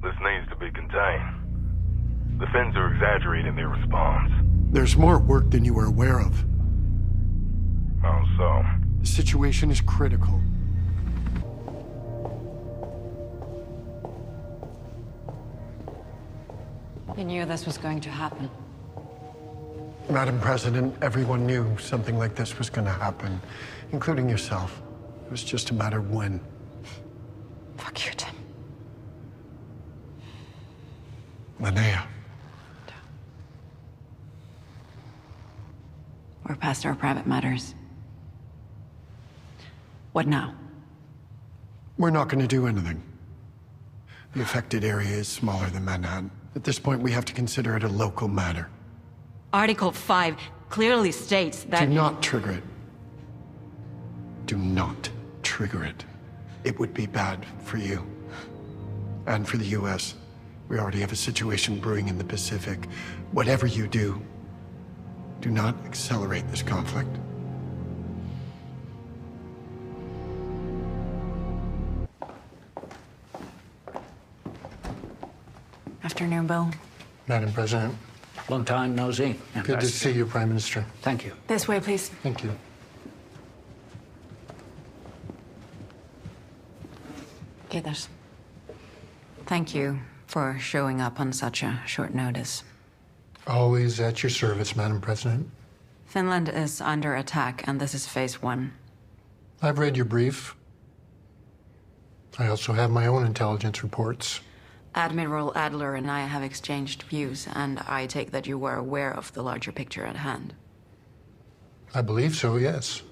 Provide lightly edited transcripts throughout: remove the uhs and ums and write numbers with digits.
This needs to be contained. The Finns are exaggerating their response. There's more at work than you were aware of. How so? The situation is critical. You knew this was going to happen. Madam President, everyone knew something like this was going to happen, including yourself. It was just a matter of when. Fuck you, Tim. Linnea. We're past our private matters. What now? We're not going to do anything. The affected area is smaller than Manhattan. At this point, we have to consider it a local matter. Article 5 clearly states that— Do not trigger it. Do not trigger it. It would be bad for you. And for the U.S. We already have a situation brewing in the Pacific. Whatever you do, do not accelerate this conflict. Afternoon, Bill. Madam President. Long time no see. Good to see you, Prime Minister. Thank you. This way, please. Thank you. Kiitos. Thank you for showing up on such a short notice. Always at your service, Madam President. Finland is under attack, and this is phase 1. I've read your brief. I also have my own intelligence reports. Admiral Adler and I have exchanged views, and I take that you were aware of the larger picture at hand. I believe so, yes.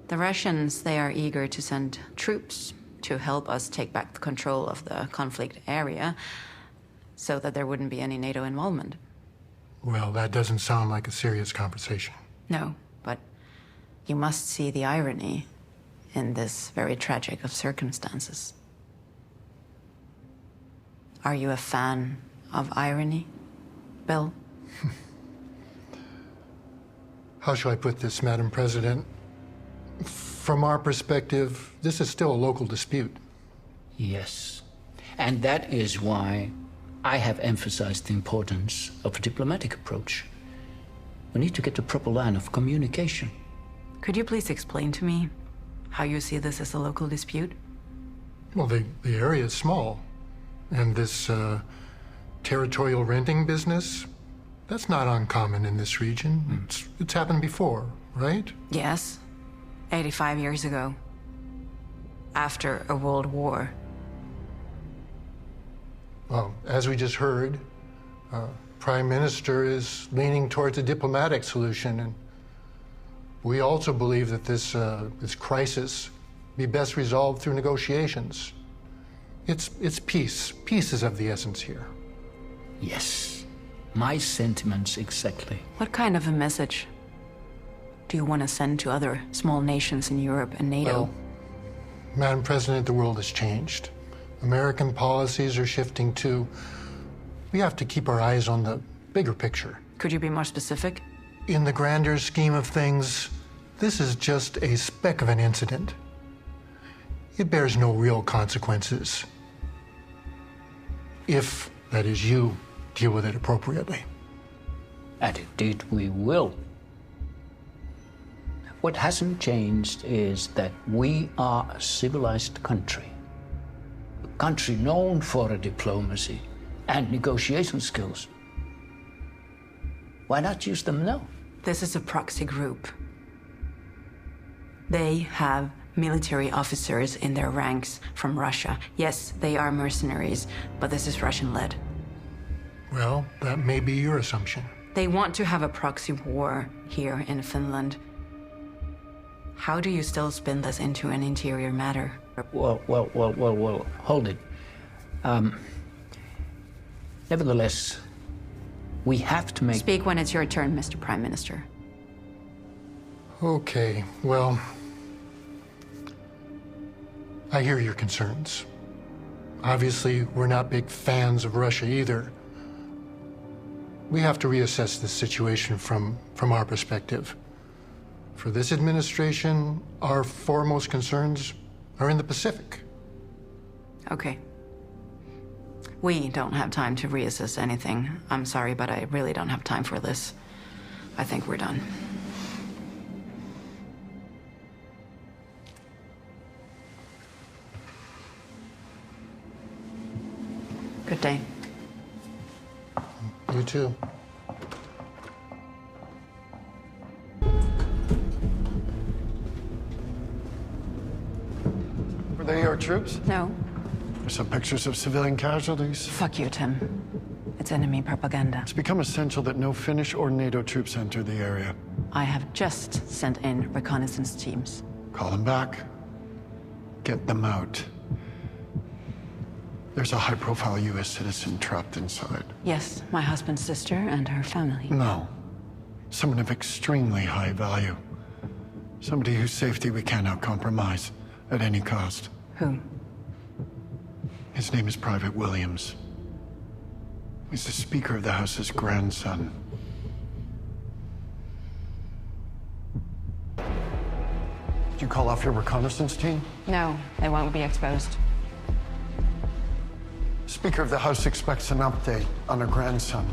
The Russians, they are eager to send troops to help us take back the control of the conflict area so that there wouldn't be any NATO involvement. Well, that doesn't sound like a serious conversation. No, but you must see the irony in this very tragic of circumstances. Are you a fan of irony, Bill? How shall I put this, Madam President? From our perspective, this is still a local dispute. Yes. And that is why I have emphasized the importance of a diplomatic approach. We need to get the proper line of communication. Could you please explain to me how you see this as a local dispute? Well, the area is small. And this territorial renting business, that's not uncommon in this region. It's happened before, right? Yes. 85 years ago. After a world war. Well, as we just heard, Prime Minister is leaning towards a diplomatic solution, and we also believe that this crisis be best resolved through negotiations. It's peace. Peace is of the essence here. Yes. My sentiments exactly. What kind of a message do you want to send to other small nations in Europe and NATO? Well, Madam President, the world has changed. American policies are shifting too. We have to keep our eyes on the bigger picture. Could you be more specific? In the grander scheme of things, this is just a speck of an incident. It bears no real consequences. If, that is, you deal with it appropriately. And indeed we will. What hasn't changed is that we are a civilized country. A country known for diplomacy and negotiation skills. Why not use them now? This is a proxy group. They have military officers in their ranks from Russia. Yes, they are mercenaries, but this is Russian-led. Well, that may be your assumption. They want to have a proxy war here in Finland. How do you still spin this into an interior matter? Well, hold it. Nevertheless, we have to make... Speak when it's your turn, Mr. Prime Minister. Okay, well, I hear your concerns. Obviously, we're not big fans of Russia either. We have to reassess this situation from our perspective. For this administration, our foremost concerns are in the Pacific. Okay. We don't have time to reassess anything. I'm sorry, but I really don't have time for this. I think we're done. Good day. You too. Were they our troops? No. There's some pictures of civilian casualties. Fuck you, Tim. It's enemy propaganda. It's become essential that no Finnish or NATO troops enter the area. I have just sent in reconnaissance teams. Call them back. Get them out. There's a high-profile U.S. citizen trapped inside. Yes, my husband's sister and her family. No. Someone of extremely high value. Somebody whose safety we cannot compromise at any cost. Who? His name is Private Williams. He's the Speaker of the House's grandson. Did you call off your reconnaissance team? No, they won't be exposed. Speaker of the House expects an update on her grandson.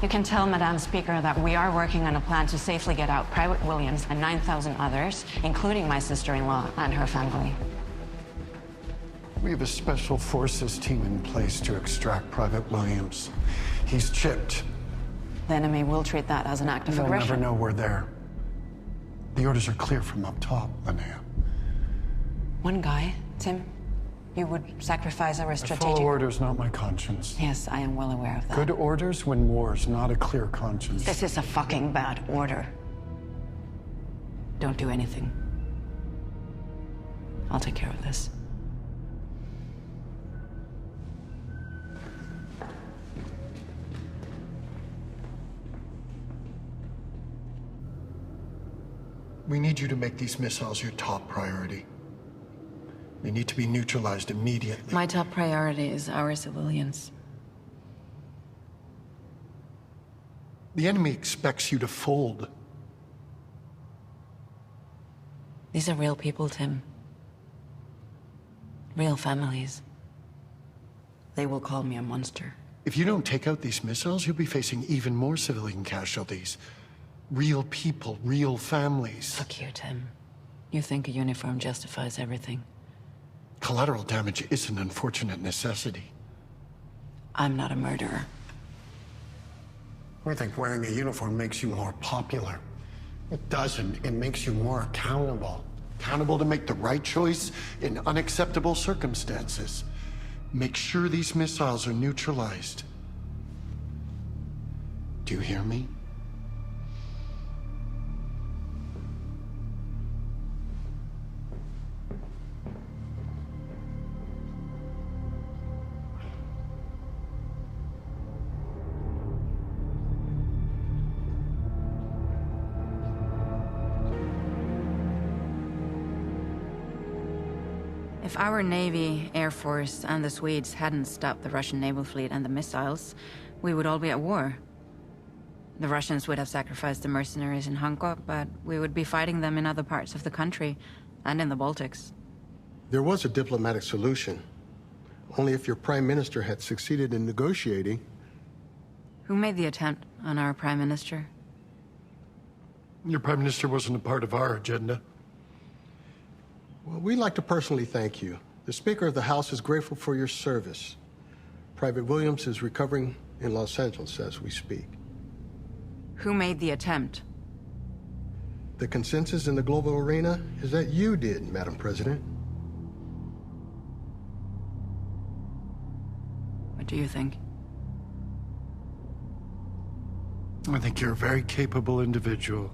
You can tell Madame Speaker that we are working on a plan to safely get out Private Williams and 9,000 others, including my sister-in-law and her family. We have a special forces team in place to extract Private Williams. He's chipped. The enemy will treat that as an act of They'll aggression. never know we're there. The orders are clear from up top, Linnea. One guy, Tim, you would sacrifice our I strategic... follow orders, not my conscience. Yes, I am well aware of that. Good orders win wars, not a clear conscience. This is a fucking bad order. Don't do anything. I'll take care of this. We need you to make these missiles your top priority. They need to be neutralized immediately. My top priority is our civilians. The enemy expects you to fold. These are real people, Tim. Real families. They will call me a monster. If you don't take out these missiles, you'll be facing even more civilian casualties. Real people, real families. Fuck you, Tim. You think a uniform justifies everything. Collateral damage is an unfortunate necessity. I'm not a murderer. We think wearing a uniform makes you more popular. It doesn't. It makes you more accountable. Accountable to make the right choice in unacceptable circumstances. Make sure these missiles are neutralized. Do you hear me? If our Navy, Air Force, and the Swedes hadn't stopped the Russian naval fleet and the missiles, we would all be at war. The Russians would have sacrificed the mercenaries in Hanko, but we would be fighting them in other parts of the country, and in the Baltics. There was a diplomatic solution. Only if your Prime Minister had succeeded in negotiating. Who made the attempt on our Prime Minister? Your Prime Minister wasn't a part of our agenda. Well, we'd like to personally thank you. The Speaker of the House is grateful for your service. Private Williams is recovering in Los Angeles as we speak. Who made the attempt? The consensus in the global arena is that you did, Madam President. What do you think? I think you're a very capable individual.